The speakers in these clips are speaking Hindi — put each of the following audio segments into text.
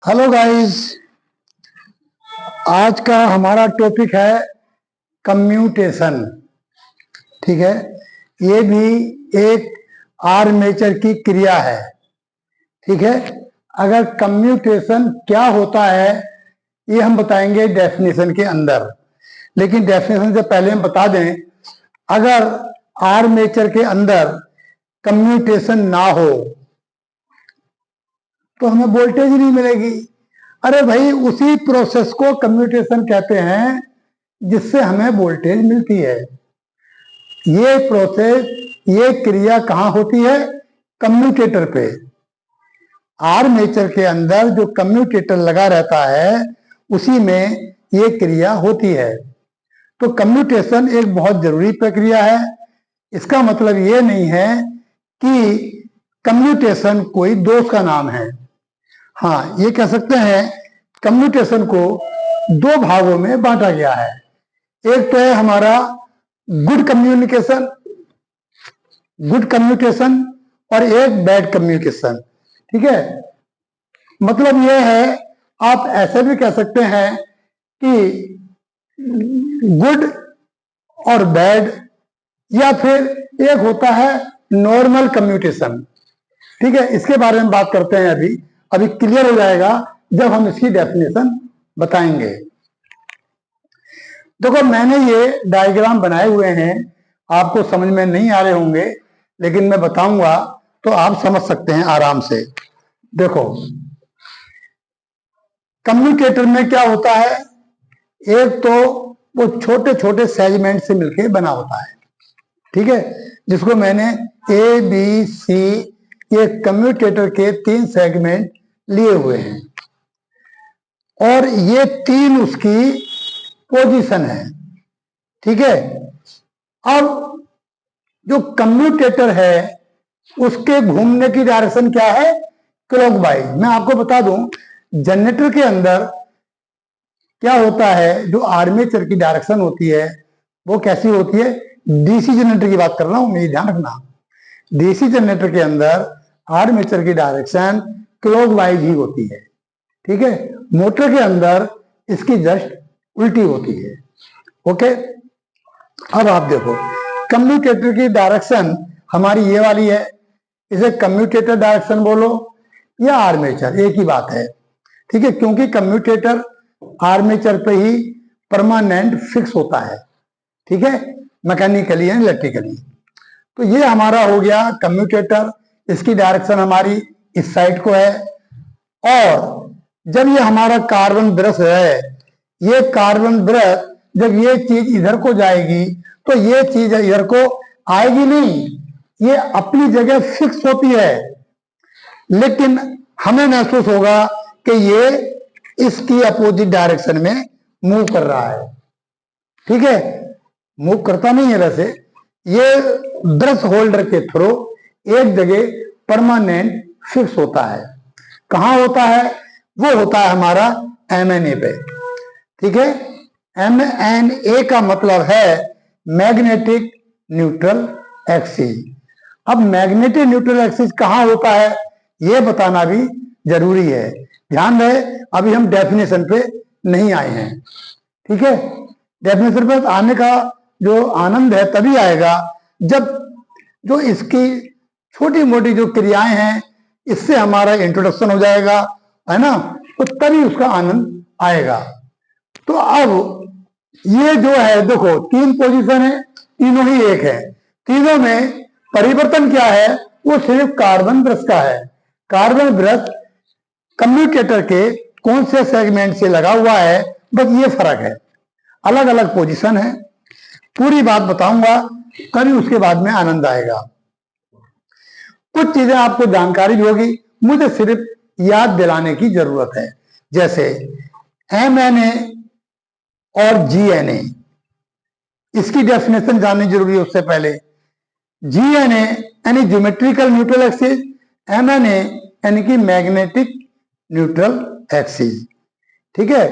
Hello guys. आज का हमारा टॉपिक है कम्यूटेशन। ठीक है, ये भी एक आर्मेचर की क्रिया है। ठीक है, अगर कम्यूटेशन क्या होता है ये हम बताएंगे डेफिनेशन के अंदर, लेकिन डेफिनेशन से पहले हम बता दें, अगर आर्मेचर के अंदर कम्यूटेशन ना हो तो हमें वोल्टेज ही नहीं मिलेगी। अरे भाई, उसी प्रोसेस को कम्यूटेशन कहते हैं जिससे हमें वोल्टेज मिलती है। ये प्रोसेस, ये क्रिया कहाँ होती है? कम्यूटेटर पे। आर्मेचर के अंदर जो कम्यूटेटर लगा रहता है उसी में ये क्रिया होती है। तो कम्यूटेशन एक बहुत जरूरी प्रक्रिया है। इसका मतलब ये नहीं है कि कम्यूटेशन कोई दोष का नाम है। हाँ, ये कह सकते हैं कम्यूटेशन को दो भागों में बांटा गया है। एक तो है हमारा गुड कम्युनिकेशन, गुड कम्युनिकेशन, और एक बैड कम्युनिकेशन। ठीक है, मतलब यह है, आप ऐसे भी कह सकते हैं कि गुड और बैड, या फिर एक होता है नॉर्मल कम्युनिकेशन। ठीक है, इसके बारे में बात करते हैं। अभी अभी क्लियर हो जाएगा जब हम इसकी डेफिनेशन बताएंगे। देखो, मैंने ये डायग्राम बनाए हुए हैं, आपको समझ में नहीं आ रहे होंगे, लेकिन मैं बताऊंगा तो आप समझ सकते हैं आराम से। देखो, कम्यूटेटर में क्या होता है, एक तो वो छोटे छोटे सेगमेंट से मिलकर बना होता है। ठीक है, जिसको मैंने ए बी सी, ये कम्यूटेटर के 3 सेगमेंट लिए हुए हैं, और ये 3 उसकी पोजीशन है। ठीक है, अब जो कम्यूटेटर है उसके घूमने की डायरेक्शन क्या है? क्लॉकवाइज। मैं आपको बता दूं, जनरेटर के अंदर क्या होता है, जो आर्मेचर की डायरेक्शन होती है वो कैसी होती है? डीसी जनरेटर की बात कर रहा हूं मैं, ध्यान रखना। डीसी जनरेटर के अंदर आर्मेचर की डायरेक्शन क्लॉकवाइज ही होती है। ठीक है, मोटर के अंदर इसकी जस्ट उल्टी होती है। ओके, अब आप देखो, कम्यूटेटर की डायरेक्शन हमारी ये वाली है, इसे कम्यूटेटर डायरेक्शन बोलो या आर्मेचर, एक ही बात है। ठीक है, क्योंकि कम्यूटेटर आर्मेचर पे ही परमानेंट फिक्स होता है। ठीक है, मैकेनिकली या इलेक्ट्रिकली। तो ये हमारा हो गया कम्यूटेटर, इसकी डायरेक्शन हमारी इस साइड को है। और जब ये हमारा कार्बन ब्रश है, ये कार्बन ब्रश जब ये चीज इधर को जाएगी तो ये चीज इधर को आएगी नहीं, ये अपनी जगह फिक्स होती है। लेकिन हमें महसूस होगा कि ये इसकी अपोजिट डायरेक्शन में मूव कर रहा है। ठीक है, मूव करता नहीं है वैसे, ये ब्रश होल्डर के थ्रू एक जगह परमानेंट फिक्स होता है। कहां होता है? वो होता है हमारा एमएनए पे। ठीक है, एमएनए का मतलब है मैग्नेटिक न्यूट्रल एक्सिस। अब मैग्नेटिक न्यूट्रल एक्सिस कहां होता है ये बताना भी जरूरी है। ध्यान रहे, अभी हम डेफिनेशन पे नहीं आए हैं। ठीक है, डेफिनेशन पे आने का जो आनंद है तभी आएगा जब जो इसकी छोटी मोटी जो क्रियाएं हैं इससे हमारा इंट्रोडक्शन हो जाएगा, है ना, तो तभी उसका आनंद आएगा। तो अब ये जो है, देखो 3 पोजीशन है, तीनों ही एक है। तीनों में परिवर्तन क्या है? वो सिर्फ कार्बन ब्रश का है। कार्बन ब्रश कम्यूटेटर के कौन से सेगमेंट से लगा हुआ है, बस ये फर्क है। अलग अलग पोजीशन है। पूरी बात बताऊंगा तभी उसके बाद में आनंद आएगा। कुछ चीजें आपको जानकारी भी होगी, मुझे सिर्फ याद दिलाने की जरूरत है। जैसे एमएनए और जीएनए, इसकी डेफिनेशन जाननी जरूरी है। उससे पहले जीएनए यानी ज्योमेट्रिकल न्यूट्रल एक्सिस, एमएनए यानी कि मैग्नेटिक न्यूट्रल एक्सिस। ठीक है,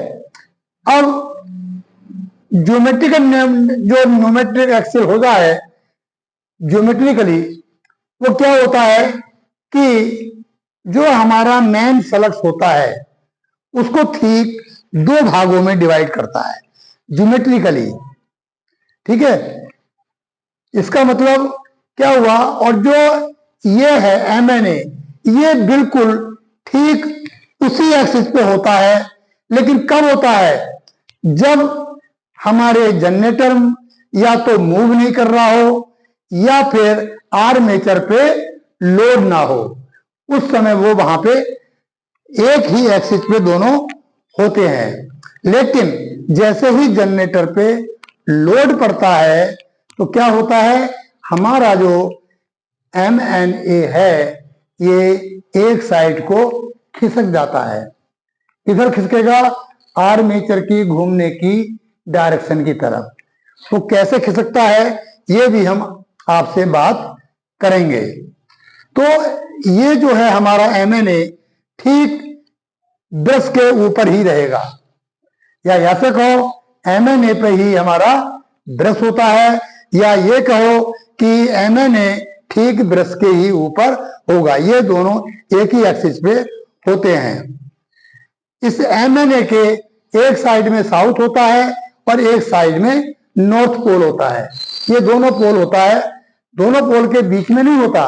अब ज्योमेट्रिकल जो न्यूमेट्रिक एक्सिस होता है ज्योमेट्रिकली, वो क्या होता है कि जो हमारा मेन फ्लक्स होता है उसको ठीक दो भागों में डिवाइड करता है ज्योमेट्रिकली। ठीक है, इसका मतलब क्या हुआ? और जो ये है MNA, ये बिल्कुल ठीक उसी एक्सिस पे होता है, लेकिन कब होता है? जब हमारे जनरेटर या तो मूव नहीं कर रहा हो या फिर आर्मेचर पे लोड ना हो, उस समय वो वहां पे एक ही एक्सिस पे दोनों होते हैं। लेकिन जैसे ही जनरेटर पे लोड पड़ता है तो क्या होता है? हमारा जो MNA है ये एक साइड को खिसक जाता है। इधर खिसकेगा आर्मेचर की घूमने की डायरेक्शन की तरफ। तो कैसे खिसकता है ये भी हम आपसे बात करेंगे। तो ये जो है हमारा MNA ठीक ब्रश के ऊपर ही रहेगा, या ऐसे कहो MNA पे ही हमारा ब्रश होता है, या ये कहो कि MNA ठीक ब्रश के ही ऊपर होगा। ये दोनों एक ही एक्सिस पे होते हैं। इस MNA के एक साइड में साउथ होता है और एक साइड में नॉर्थ पोल होता है। ये दोनों पोल होता है, दोनों पोल के बीच में नहीं होता,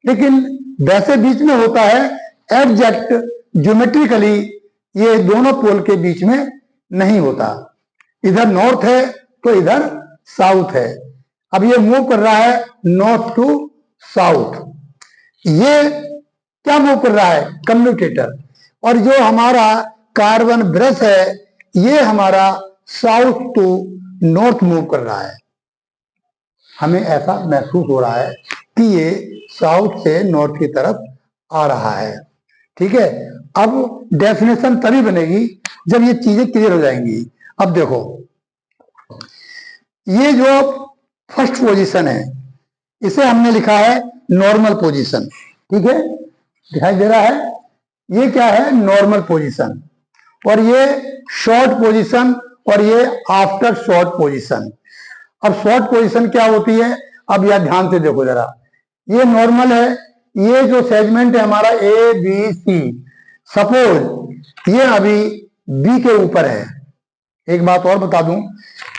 लेकिन वैसे बीच में होता है एग्जैक्ट ज्योमेट्रिकली। ये दोनों पोल के बीच में नहीं होता। इधर नॉर्थ है तो इधर साउथ है। अब ये मूव कर रहा है नॉर्थ टू साउथ। ये क्या मूव कर रहा है? कम्यूटेटर। और जो हमारा कार्बन ब्रश है ये हमारा साउथ टू नॉर्थ मूव कर रहा है। हमें ऐसा महसूस हो रहा है कि ये साउथ से नॉर्थ की तरफ आ रहा है। ठीक है, अब डेफिनेशन तभी बनेगी जब ये चीजें क्लियर हो जाएंगी। अब देखो, ये जो फर्स्ट पोजीशन है इसे हमने लिखा है नॉर्मल पोजीशन। ठीक है, दिखाई दे रहा है? ये क्या है? Normal position. और ये शॉर्ट पोजीशन और ये आफ्टर शॉर्ट पोजीशन। अब शॉर्ट पोजीशन क्या होती है? अब यह ध्यान से देखो जरा, ये नॉर्मल है, ये जो सेगमेंट है हमारा ABC, सपोज ये अभी B के ऊपर है। एक बात और बता दूं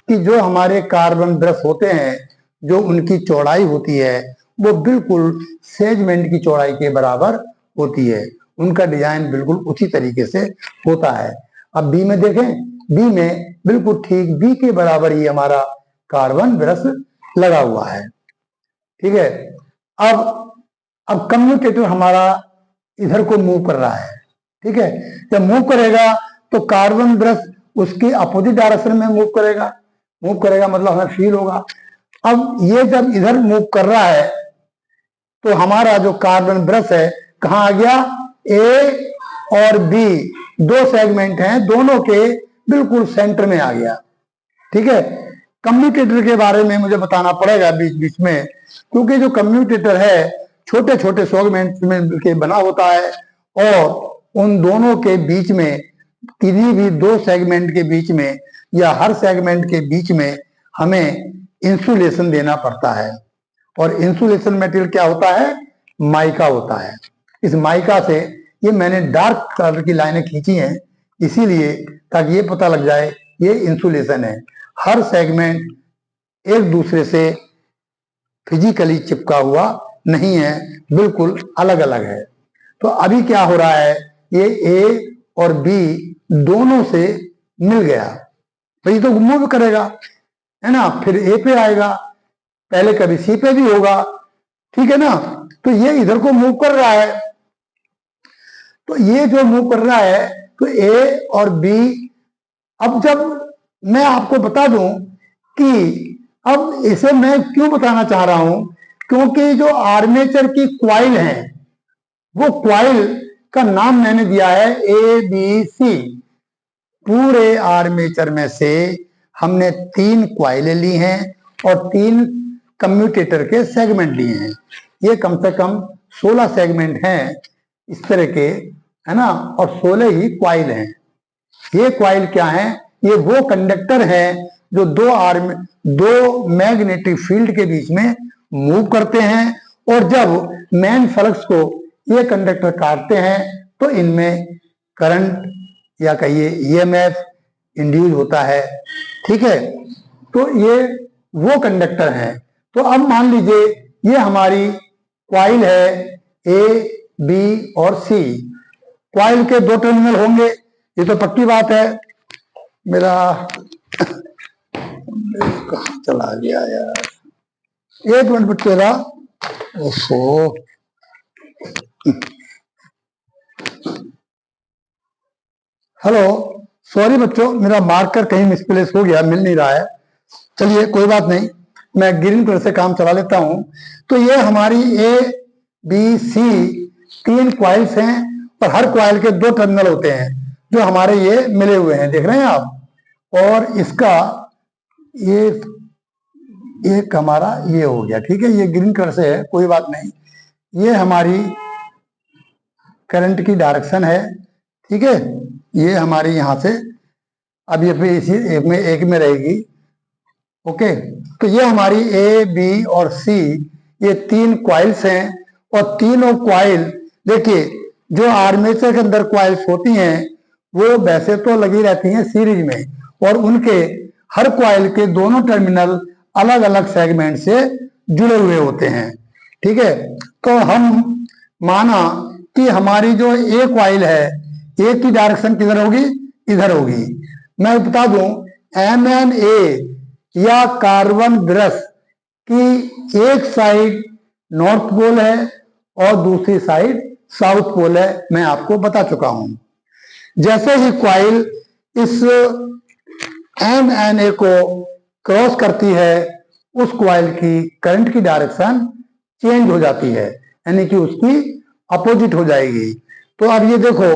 कि जो हमारे कार्बन ब्रश होते हैं, जो उनकी चौड़ाई होती है वो बिल्कुल सेगमेंट की चौड़ाई के बराबर होती है। उनका डिजाइन बिल्कुल उसी तरीके से होता है। अब B में देखें, B में बिल्कुल ठीक B के बराबर ही हमारा कार्बन ब्रश लगा हुआ है। ठीक है, अब कम्यूटेटर हमारा इधर को मूव कर रहा है। ठीक है, जब मूव करेगा तो कार्बन ब्रश उसकी अपोजिट डायरेक्शन में मूव करेगा। मूव करेगा मतलब हमें फील होगा। अब ये जब इधर मूव कर रहा है तो हमारा जो कार्बन ब्रश है कहां आ गया? A और B दो सेगमेंट हैं, दोनों के बिल्कुल सेंटर में आ गया। ठीक है, कम्यूटेटर के बारे में मुझे बताना पड़ेगा बीच बीच में, क्योंकि जो कम्यूटेटर है छोटे छोटे सेगमेंट में के बना होता है और उन दोनों के बीच में, किसी भी दो सेगमेंट के बीच में या हर सेगमेंट के बीच में हमें इंसुलेशन देना पड़ता है। और इंसुलेशन मटेरियल क्या होता है? माइका होता है। इस माइका से, ये मैंने डार्क कलर की लाइनें खींची हैं इसीलिए, ताकि ये पता लग जाए ये इंसुलेशन है। हर सेगमेंट एक दूसरे से फिजिकली चिपका हुआ नहीं है, बिल्कुल अलग अलग है। तो अभी क्या हो रहा है? ये A और B दोनों से मिल गया, तो ये तो मूव करेगा, है ना? फिर A पे आएगा, पहले कभी C पे भी होगा। ठीक है ना? तो ये इधर को मूव कर रहा है। तो ये जो मूव कर रहा है तो A और B, अब जब मैं आपको बता दूं कि अब इसे मैं क्यों बताना चाह रहा हूं, क्योंकि जो आर्मेचर की क्वाइल है वो क्वाइल का नाम मैंने दिया है ABC। पूरे आर्मेचर में से हमने 3 क्वाइलें ली हैं और 3 कम्यूटेटर के सेगमेंट लिए हैं। ये कम से कम 16 सेगमेंट हैं इस तरह के, है ना? और 16 ही क्वाइल हैं। ये क्वाइल क्या है? ये वो कंडक्टर है जो दो मैग्नेटिक फील्ड के बीच में मूव करते हैं, और जब मेन फ्लक्स को ये कंडक्टर काटते हैं तो इनमें करंट या कहिए ईएमएफ इंड्यूस होता है, ठीक है। तो ये वो कंडक्टर हैं। तो अब मान लीजिए ये हमारी कॉइल है ए, बी और सी। कॉइल के 2 टर्मिनल होंगे, ये तो पक्की बात है। मेरा कहाँ चला गया यार, 1 मिनट बच्चेगा। ओहो, हेलो, सॉरी बच्चों, मेरा मार्कर कहीं मिसप्लेस हो गया, मिल नहीं रहा है। चलिए कोई बात नहीं, मैं ग्रीन कलर से काम चला लेता हूं। तो ये हमारी ए, बी, सी 3 क्वाइल्स हैं और हर क्वाइल के 2 टर्मिनल होते हैं जो हमारे ये मिले हुए हैं, देख रहे हैं आप। और इसका ये एक हमारा ये हो गया, ठीक है, ये ग्रीन कलर से है, कोई बात नहीं। ये हमारी करंट की डायरेक्शन है, ठीक है। ये हमारी यहां से अब ये फिर इसी एक में रहेगी, ओके। तो ये हमारी ए, बी और सी ये 3 क्वाइल्स हैं और तीनों क्वाइल देखिए, जो आर्मेचर के अंदर क्वाइल्स होती हैं वो वैसे तो लगी रहती हैं सीरीज में, और उनके हर क्वाइल के दोनों टर्मिनल अलग अलग सेगमेंट से जुड़े हुए होते हैं, ठीक है। तो हम माना कि हमारी जो ए क्वाइल है, ए की डायरेक्शन किधर होगी, इधर होगी। मैं बता दूं, MnA या कार्बन ब्रश की एक साइड नॉर्थ पोल है और दूसरी साइड साउथ पोल है, मैं आपको बता चुका हूं। जैसे ही क्वाइल इस MnA को क्रॉस करती है, उस क्वाइल की करंट की डायरेक्शन चेंज हो जाती है, यानी कि उसकी अपोजिट हो जाएगी। तो अब ये देखो,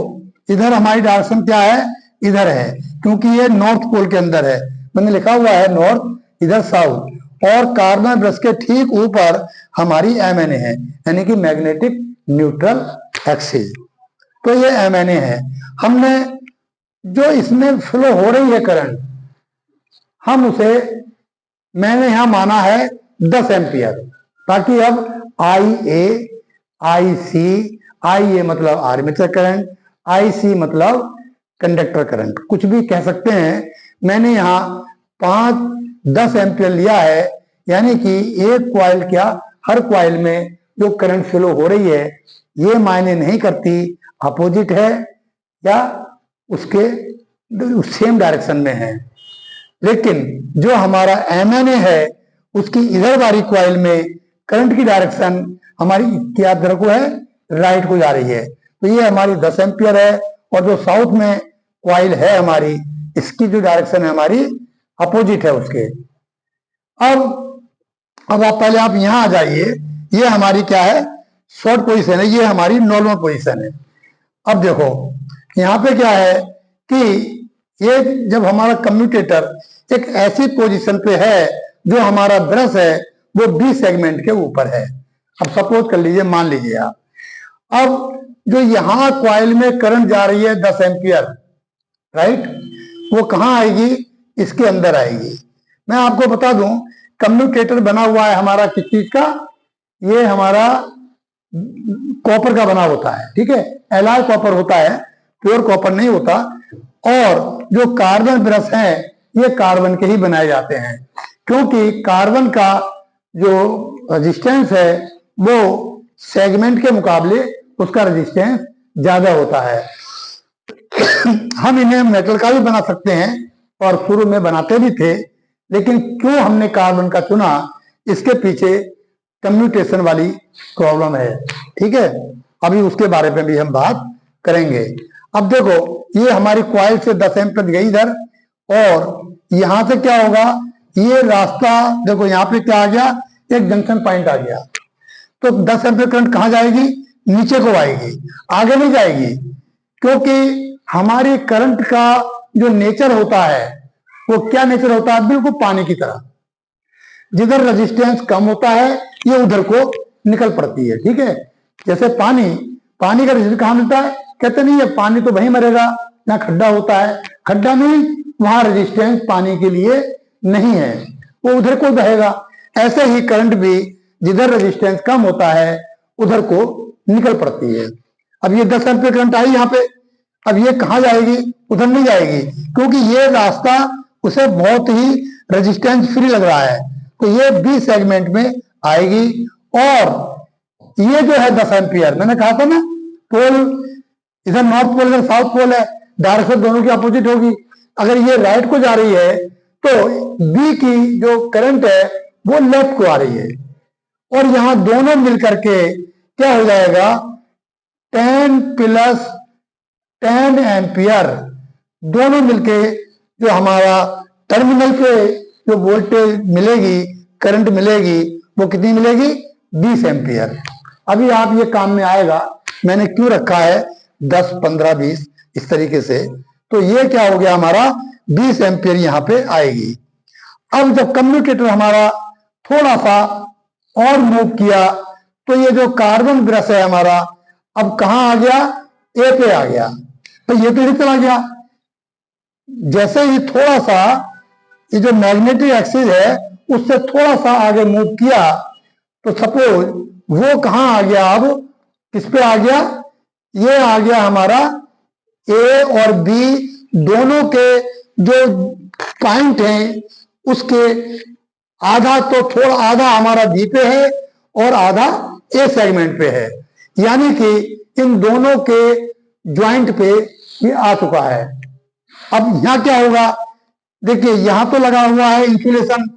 इधर हमारी डायरेक्शन क्या है, इधर है, क्योंकि ये नॉर्थ पोल के अंदर है, मैंने लिखा हुआ है नॉर्थ, इधर साउथ। और कार्बन ब्रश के ठीक ऊपर हमारी MnA है, यानी कि मैग्नेटिक न्यूट्रल एक्सिस। तो ये MnA है। हमने जो इसमें फ्लो हो रही है करंट, हम उसे मैंने यहां माना है 10 एम्पियर, ताकि अब IA, IC, IA मतलब आर्मेचर करंट, IC मतलब कंडक्टर करंट, कुछ भी कह सकते हैं। मैंने यहाँ 5-10 एम्पियर लिया है, यानी कि एक क्वाइल क्या, हर क्वाइल में जो करंट फ्लो हो रही है ये मायने नहीं करती अपोजिट है या उसके सेम डायरेक्शन में है। लेकिन जो हमारा MnA है, उसकी इधर वाली क्वाइल में करंट की डायरेक्शन हमारी क्या तरफ को है, राइट को जा रही है। तो ये हमारी 10 एम्पियर है, और जो साउथ में क्वाइल है हमारी, इसकी जो डायरेक्शन है हमारी अपोजिट है उसके। अब आप पहले आप यहां आ जाइए, ये हमारी क्या है, शॉर्ट पोजीशन है, ये हमारी नॉर्मल पोजीशन है। अब देखो यहां पे क्या है कि ये जब हमारा कम्यूटेटर एक ऐसी पोजीशन पे है, जो हमारा ब्रश है वो B सेगमेंट के ऊपर है। अब सपोज कर लीजिए, मान लीजिए आप, अब जो यहां क्वाइल में करंट जा रही है 10 एम्पियर, राइट, वो कहां आएगी, इसके अंदर आएगी। मैं आपको बता दूं, कम्यूटेटर बना हुआ है हमारा किस चीज का, ये हमारा कॉपर का बना होता है, ठीक है, एलॉय कॉपर होता है, प्योर कॉपर नहीं होता। और जो कार्बन ब्रश है ये कार्बन के ही बनाए जाते हैं, क्योंकि कार्बन का जो रेजिस्टेंस है वो सेगमेंट के मुकाबले उसका रेजिस्टेंस ज्यादा होता है। हम इन्हें मेटल का भी बना सकते हैं और शुरू में बनाते भी थे, लेकिन क्यों हमने कार्बन का चुना, इसके पीछे कम्यूटेशन वाली प्रॉब्लम है, ठीक है। अभी उसके बारे में भी हम बात करेंगे। अब देखो, ये हमारी कॉइल से 10 एम्पियर गई इधर, और यहां से क्या होगा, ये रास्ता देखो, यहां पे क्या आ गया, एक जंक्शन पॉइंट आ गया। तो 10 एम्पियर करंट कहां जाएगी, नीचे को आएगी, आगे नहीं जाएगी, क्योंकि हमारी करंट का जो नेचर होता है वो क्या नेचर होता है, बिल्कुल पानी की तरह। जिधर रेजिस्टेंस कम होता है ये उधर को निकल पड़ती है, ठीक है। जैसे पानी का रेजिस्टेंस कहां मिलता है, कहते नहीं है पानी तो वहीं मरेगा ना, खड्डा होता है, खड्डा नहीं, वहां रेजिस्टेंस पानी के लिए नहीं है, वो उधर को बहेगा। ऐसे ही करंट भी जिधर रेजिस्टेंस कम होता है उधर को निकल पड़ती है। अब ये 10 एम्पीयर करंट आई यहाँ पे, अब ये कहाँ जाएगी, उधर नहीं जाएगी, क्योंकि ये रास्ता उसे बहुत ही रेजिस्टेंस फ्री लग रहा है, तो ये बी सेगमेंट में आएगी। और ये जो है 10 एम्पियर, मैंने कहा था ना, पोल इधर नॉर्थ पोल इधर साउथ पोल है, डायरेक्शन दोनों की अपोजिट होगी। अगर ये राइट को जा रही है तो बी की जो करंट है वो लेफ्ट को आ रही है, और यहां दोनों मिलकर के क्या हो जाएगा, 10 प्लस 10 एम्पियर, दोनों मिलके जो हमारा टर्मिनल पे जो वोल्टेज मिलेगी, करंट मिलेगी, वो कितनी मिलेगी, 20 एम्पियर। अभी आप ये काम में आएगा, मैंने क्यों रखा है 10, 15, 20 इस तरीके से, तो ये क्या हो गया हमारा 20 एम्पियर यहां पे आएगी। अब जब कम्यूटेटर हमारा थोड़ा सा और मूव किया तो ये जो कार्बन ब्रश है हमारा अब कहां आ गया, ए पे आ गया, तो ये तो इधर चला गया। जैसे ही थोड़ा सा ये जो मैग्नेटिक एक्सिस है उससे थोड़ा सा आगे मूव किया तो सपोज वो कहां आ गया, अब किस पे आ गया, ये आ गया हमारा ए और बी दोनों के जो पॉइंट हैं उसके आधा, तो थोड़ा आधा हमारा बी पे है और आधा ए सेगमेंट पे है, यानी कि इन दोनों के ज्वाइंट पे ये आ चुका है। अब यहां क्या होगा, देखिए यहां तो लगा हुआ है इंसुलेशन,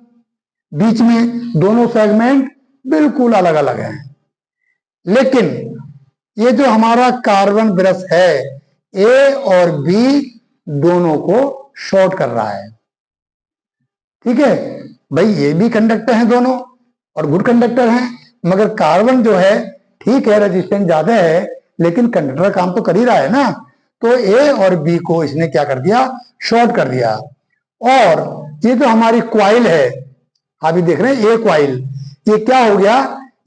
बीच में दोनों सेगमेंट बिल्कुल अलग अलग हैं, लेकिन ये जो हमारा कार्बन ब्रश है ए और बी दोनों को शॉर्ट कर रहा है। ठीक है भाई, ये भी कंडक्टर हैं दोनों और गुड कंडक्टर हैं, मगर कार्बन जो है ठीक है रेजिस्टेंस ज्यादा है लेकिन कंडक्टर काम तो कर ही रहा है ना, तो ए और बी को इसने क्या कर दिया, शॉर्ट कर दिया। और ये जो हमारी क्वाइल है, अभी देख रहे हैं ये क्वाइल, ये क्या हो गया,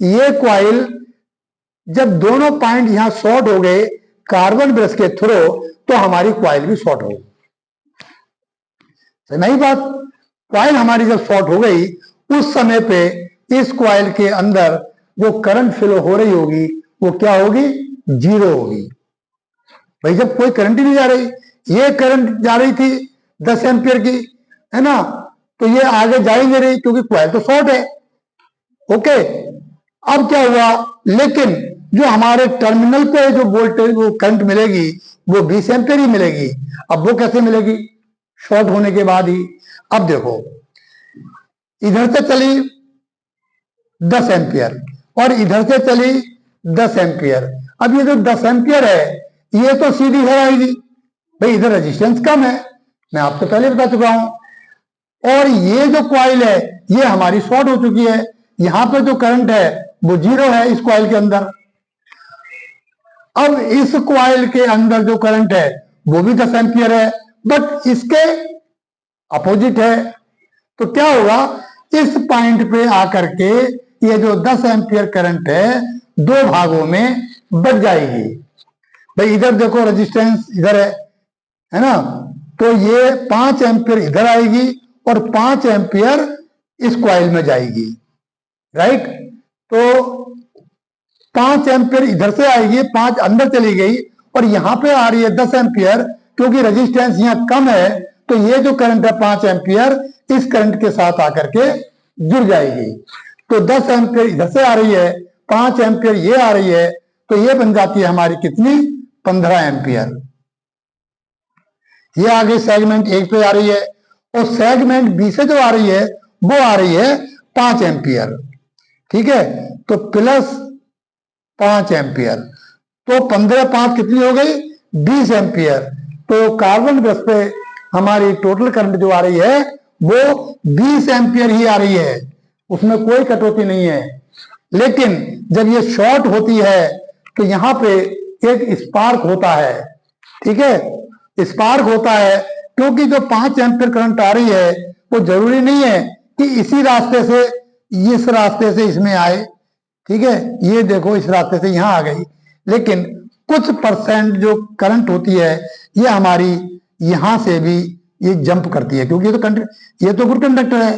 ये क्वाइल जब दोनों पॉइंट यहां शॉर्ट हो गए कार्बन ब्रश के थ्रू तो हमारी क्वाइल भी शॉर्ट हो गई। नहीं बात, क्वाइल हमारी जब शॉर्ट हो गई उस समय पे इस क्वाइल के अंदर जो करंट फ्लो हो रही होगी वो क्या होगी, जीरो होगी। भाई जब कोई करंट ही नहीं जा रही, ये करंट जा रही थी 10 एम्पियर की, है ना, तो ये आगे जा ही नहीं रही क्योंकि क्वाइल तो शॉर्ट है। ओके, अब क्या हुआ, लेकिन जो हमारे टर्मिनल पे जो वोल्टेज वो करंट मिलेगी वो 20 एम्पियर ही मिलेगी। अब वो कैसे मिलेगी, शॉर्ट होने के बाद ही। अब देखो इधर से चली 10 एम्पियर और इधर से चली 10 एम्पियर। अब ये जो 10 एम्पियर है ये तो सीधी इधर आएगी, भाई इधर रेजिस्टेंस कम है, मैं आपको पहले बता चुका हूं, और ये जो क्वाइल है ये हमारी शॉर्ट हो चुकी है, यहां पे जो करंट है वो जीरो है इस क्वाइल के अंदर। अब इस क्वाइल के अंदर जो करंट है वो भी 10 एम्पियर है, बट इसके अपोजिट है, तो क्या होगा, इस पॉइंट पे आकर के ये जो 10 एम्पियर करंट है दो भागों में बट जाएगी। भाई इधर देखो रेजिस्टेंस इधर है ना, तो ये 5 एम्पियर इधर आएगी और 5 एम्पियर इस क्वाइल में जाएगी, राइट। तो 5 एम्पियर इधर से आएगी, 5 अंदर चली गई और यहां पे आ रही है 10 एम्पियर, क्योंकि रेजिस्टेंस यहां कम है तो ये जो करंट है 5 एम्पियर इस करंट के साथ आकर के जुड़ जाएगी। तो 10 एम्पियर इधर से आ रही है, 5 एम्पियर ये आ रही है, तो ये बन जाती है हमारी कितनी, 15 एम्पियर। ये आगे सेगमेंट 1 पे आ रही है और सेगमेंट बी से जो आ रही है वो आ रही है 5 एम्पियर। ठीक है, तो प्लस 5 एम्पियर, तो 15 5 कितनी हो गई, 20 एम्पियर। तो कार्बन ब्रश पे हमारी टोटल करंट जो आ रही है वो 20 एम्पियर ही आ रही है, उसमें कोई कटौती नहीं है। लेकिन जब ये शॉर्ट होती है तो यहां पे एक स्पार्क होता है। ठीक है, स्पार्क होता है क्योंकि जो 5 एम्पियर करंट आ रही है वो जरूरी नहीं है कि इसी रास्ते से इस रास्ते से इसमें आए। ठीक है, ये देखो इस रास्ते से यहां आ गई, लेकिन कुछ परसेंट जो करंट होती है ये हमारी यहां से भी ये जंप करती है, क्योंकि ये तो गुड कंडक्टर है।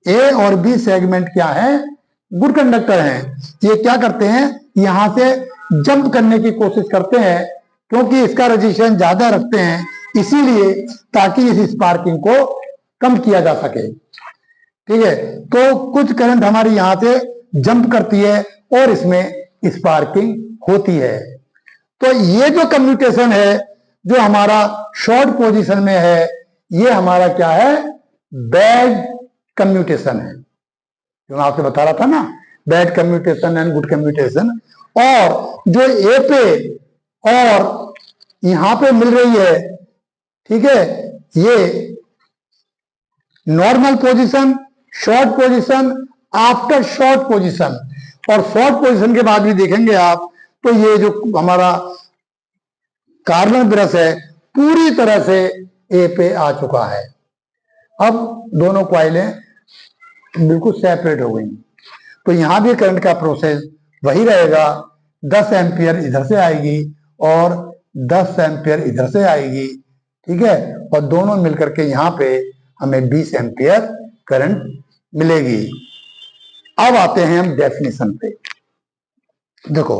ए और बी सेगमेंट क्या है, गुड कंडक्टर हैं। ये क्या करते हैं, यहां से जंप करने की कोशिश करते हैं क्योंकि इसका रजिस्ट्रेशन ज्यादा रखते हैं, इसीलिए ताकि इस स्पार्किंग को कम किया जा सके। ठीक है, तो कुछ करंट हमारी यहां से जंप करती है और इसमें स्पार्किंग होती है। तो ये जो कम्यूटेशन है जो हमारा शॉर्ट पोजीशन में है, ये हमारा क्या है, बैड कम्यूटेशन है, जो मैं आपसे बता रहा था ना, bad commutation and good commutation. और जो ए पे और यहां पे मिल रही है, ठीक है, ये normal position, short position, after short position, और शॉर्ट पोजीशन के बाद भी देखेंगे आप तो ये जो हमारा कार्बन ब्रश है पूरी तरह से ए पे आ चुका है। अब दोनों कॉइलें बिल्कुल सेपरेट हो गई, तो यहां भी करंट का प्रोसेस वही रहेगा, 10 एम्पियर इधर से आएगी और 10 एम्पियर इधर से आएगी, ठीक है, और दोनों मिलकर के यहां पे हमें 20 एम्पियर करंट मिलेगी। अब आते हैं हम डेफिनेशन पे। देखो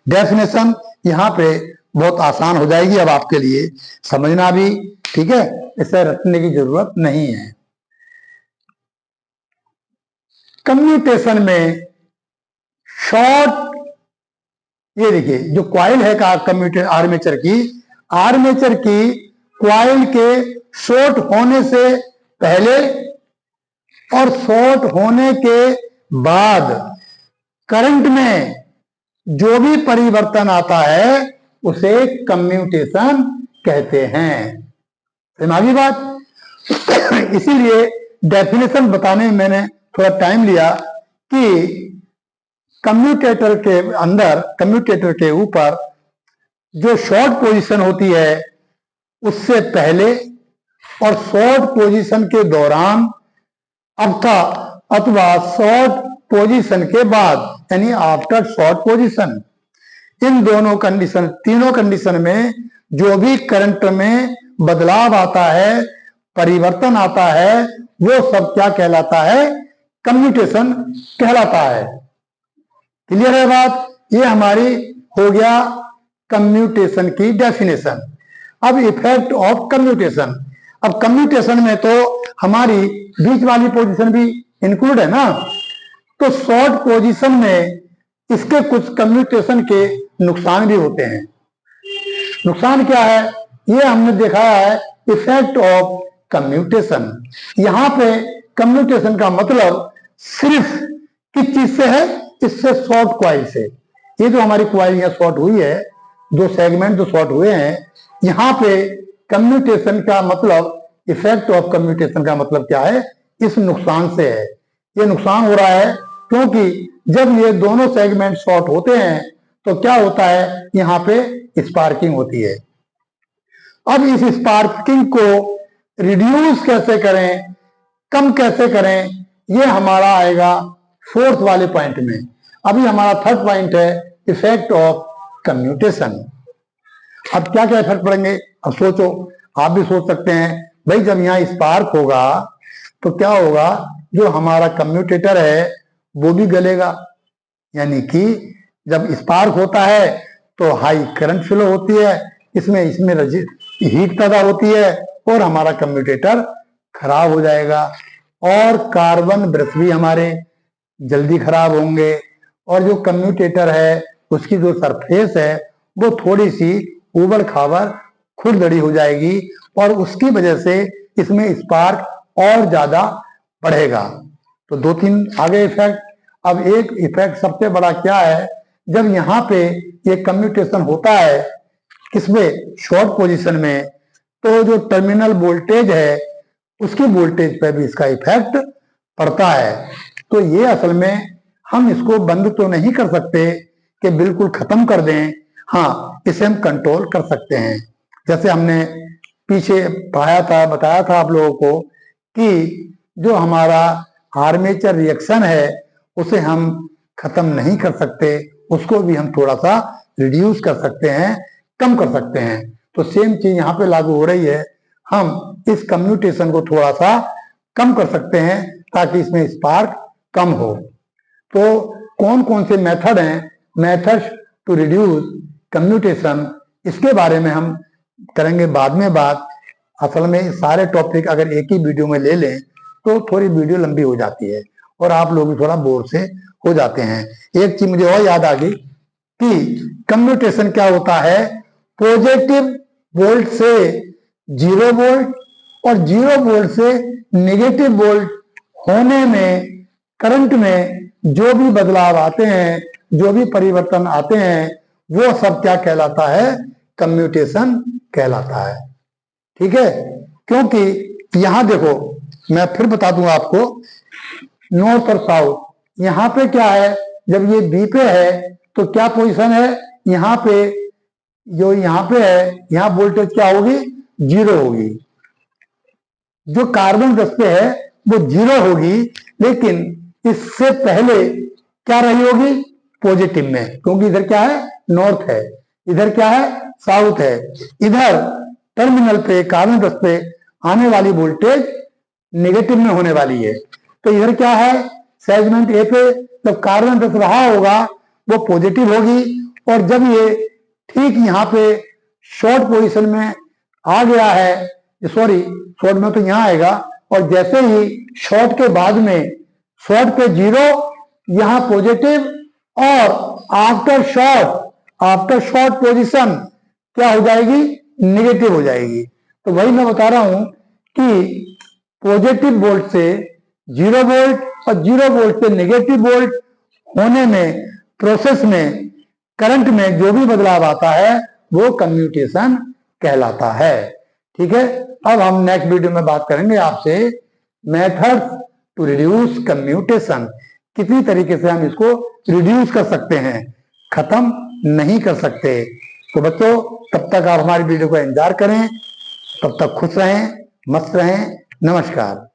डेफिनेशन यहां पे बहुत आसान हो जाएगी अब आपके लिए समझना भी, ठीक है, इसे रटने की जरूरत नहीं है। कम्यूटेशन में शॉर्ट, ये देखिए जो कॉइल है का कम्यूटेटर आर्मेचर की कॉइल के शॉर्ट होने से पहले और शॉर्ट होने के बाद करंट में जो भी परिवर्तन आता है उसे कम्यूटेशन कहते हैं। समझी बात। इसीलिए डेफिनेशन बताने में मैंने थोड़ा टाइम लिया कि कम्यूटेटर के अंदर, कम्यूटेटर के ऊपर जो शॉर्ट पोजीशन होती है उससे पहले और शॉर्ट पोजीशन के दौरान अथवा शॉर्ट पोजीशन के बाद, यानी आफ्टर शॉर्ट पोजीशन, इन दोनों कंडीशन, तीनों कंडीशन में जो भी करंट में बदलाव आता है, परिवर्तन आता है, वो सब क्या कहलाता है, कम्यूटेशन कहलाता है। क्लियर है बात। ये हमारी हो गया कम्यूटेशन की डेफिनेशन। अब इफेक्ट ऑफ कम्यूटेशन। अब कम्यूटेशन में तो हमारी बीच वाली पोजीशन भी इंक्लूड है ना, तो शॉर्ट पोजीशन में इसके कुछ कम्यूटेशन के नुकसान भी होते हैं। नुकसान क्या है, ये हमने देखा है इफेक्ट ऑफ कम्यूटेशन। यहां पे कम्यूटेशन का मतलब सिर्फ किस चीज से है, इससे शॉर्ट कॉइल से। ये जो हमारी कॉइल यहाँ शॉर्ट हुई है, दो सेगमेंट जो शॉर्ट हुए हैं, यहाँ पे कम्यूटेशन का मतलब, इफेक्ट ऑफ कम्यूटेशन का मतलब क्या है, इस नुकसान से है। ये नुकसान हो रहा है क्योंकि जब ये दोनों सेगमेंट शॉर्ट होते हैं तो क्या होता है, यहाँ पे स्पार्किंग होती है। अब इस स्पार्किंग को रिड्यूस कैसे करें, कम कैसे करें, ये हमारा आएगा फोर्थ वाले पॉइंट में। अभी हमारा थर्ड पॉइंट है इफेक्ट ऑफ कम्यूटेशन। अब क्या क्या इफेक्ट पड़ेंगे, अब सोचो, आप भी सोच सकते हैं भाई, जब यहाँ स्पार्क होगा तो क्या होगा, जो हमारा कम्यूटेटर है वो भी गलेगा, यानी कि जब स्पार्क होता है तो हाई करंट फ्लो होती है, इसमें हीट पैदा होती है और हमारा कम्यूटेटर खराब हो जाएगा, और कार्बन ब्रश भी हमारे जल्दी खराब होंगे, और जो कम्यूटेटर है उसकी जो सरफेस है वो थोड़ी सी उबड़ खाबड़ खुरदड़ी हो जाएगी, और उसकी वजह से इसमें स्पार्क और ज्यादा बढ़ेगा। तो दो तीन आगे इफेक्ट। अब एक इफेक्ट सबसे बड़ा क्या है, जब यहाँ पे ये कम्यूटेशन होता है किसमें, शॉर्ट पोजीशन में, तो जो टर्मिनल वोल्टेज है उसकी वोल्टेज पे भी इसका इफेक्ट पड़ता है। तो ये असल में हम इसको बंद तो नहीं कर सकते कि बिल्कुल खत्म कर दें, हाँ इसे हम कंट्रोल कर सकते हैं। जैसे हमने पीछे बताया था आप लोगों को कि जो हमारा आर्मेचर रिएक्शन है उसे हम खत्म नहीं कर सकते, उसको भी हम थोड़ा सा रिड्यूस कर सकते हैं, कम कर सकते हैं। तो सेम चीज यहाँ पे लागू हो रही है, हम इस कम्यूटेशन को थोड़ा सा कम कर सकते हैं ताकि इसमें स्पार्क कम हो। तो कौन कौन से मेथड हैं, मेथड्स टू रिड्यूस कम्यूटेशन, इसके बारे में हम करेंगे बाद में बात। असल में सारे टॉपिक अगर एक ही वीडियो में ले लें तो थोड़ी वीडियो लंबी हो जाती है और आप लोग भी थोड़ा बोर से हो जाते हैं। एक चीज मुझे और याद आ गई कि कम्यूटेशन क्या होता है, पॉजिटिव वोल्ट से 0 वोल्ट और 0 वोल्ट से नेगेटिव वोल्ट होने में, करंट में जो भी बदलाव आते हैं, जो भी परिवर्तन आते हैं, वो सब क्या कहलाता है, कम्यूटेशन कहलाता है। ठीक है, क्योंकि यहां देखो मैं फिर बता दूं आपको, नॉर्थ और साउथ, यहां पे क्या है, जब ये बी पे है तो क्या पोजीशन है, यहां पे जो यहां पे है, यहां वोल्टेज क्या होगी, 0 होगी। जो कार्बन 10 पे है वो 0 होगी, लेकिन इससे पहले क्या रही होगी, पॉजिटिव में, क्योंकि इधर क्या है, नॉर्थ है, इधर क्या है, साउथ है। इधर टर्मिनल पे कार्बन 10 पे आने वाली वोल्टेज नेगेटिव में होने वाली है। तो इधर क्या है, सेगमेंट ए पे जब कार्बन 10 रहा होगा वो पॉजिटिव होगी, और जब ये ठीक यहाँ पे शॉर्ट पोजीशन में आ गया है, सॉरी शॉर्ट में तो यहाँ आएगा, और जैसे ही शॉर्ट के बाद में, शॉर्ट पे 0, यहाँ पॉजिटिव, और आफ्टर शॉर्ट पोजीशन क्या हो जाएगी, नेगेटिव हो जाएगी। तो वही मैं बता रहा हूं कि पॉजिटिव वोल्ट से 0 वोल्ट और 0 वोल्ट से नेगेटिव वोल्ट होने में, प्रोसेस में, करंट में जो भी बदलाव आता है वो कम्यूटेशन कहलाता है। ठीक है, अब हम नेक्स्ट वीडियो में बात करेंगे आपसे मेथड्स टू रिड्यूस कम्यूटेशन, कितनी तरीके से हम इसको रिड्यूस कर सकते हैं, खत्म नहीं कर सकते। तो बच्चों तब तक आप हमारी वीडियो को एंजॉय करें, तब तक खुश रहें, मस्त रहें। नमस्कार।